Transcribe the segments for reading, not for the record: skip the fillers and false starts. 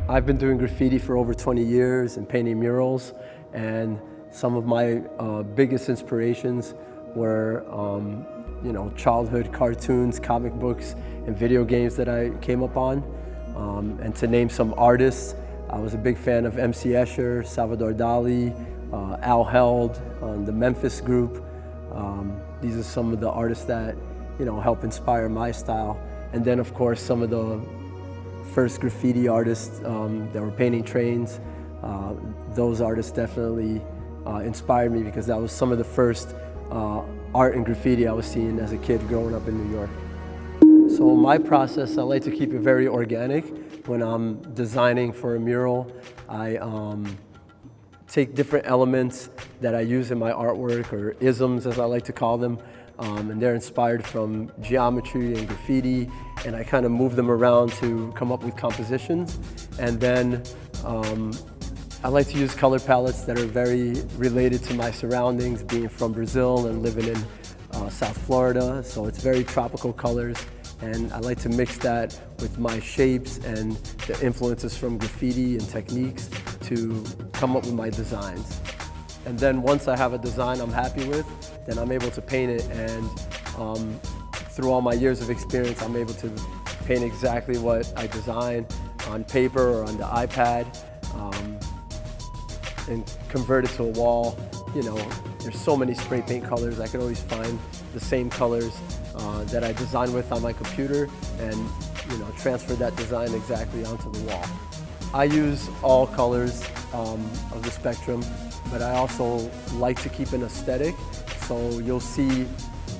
I've been doing graffiti for over 20 years and painting murals, and some of my biggest inspirations were childhood cartoons, comic books, and video games that I came up on. And to name some artists, I was a big fan of MC Escher, Salvador Dali, Al Held, the Memphis Group. These are some of the artists that help inspire my style. And then of course some of the first graffiti artists that were painting trains. Those artists definitely inspired me because that was some of the first art and graffiti I was seeing as a kid growing up in New York. So my process, I like to keep it very organic. When I'm designing for a mural, I take different elements that I use in my artwork, or isms as I like to call them, and they're inspired from geometry and graffiti, and I kind of move them around to come up with compositions. And then I like to use color palettes that are very related to my surroundings, being from Brazil and living in South Florida, so it's very tropical colors. And I like to mix that with my shapes and the influences from graffiti and techniques to come up with my designs. And then once I have a design I'm happy with, then I'm able to paint it, and through all my years of experience, I'm able to paint exactly what I design on paper or on the iPad and convert it to a wall. There's so many spray paint colors, I could always find the same colors that I design with on my computer and transfer that design exactly onto the wall. I use all colors of the spectrum, but I also like to keep an aesthetic, so you'll see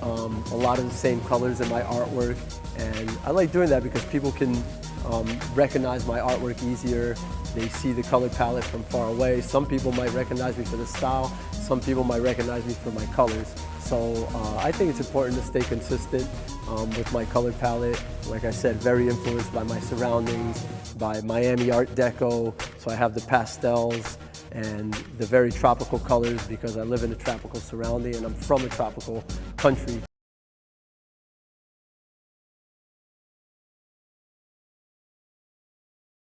a lot of the same colors in my artwork, and I like doing that because people can recognize my artwork easier. They see the color palette from far away. Some people might recognize me for the style, some people might recognize me for my colors. So I think it's important to stay consistent with my color palette. Like I said, very influenced by my surroundings, by Miami Art Deco, so I have the pastels and the very tropical colors because I live in a tropical surrounding and I'm from a tropical country.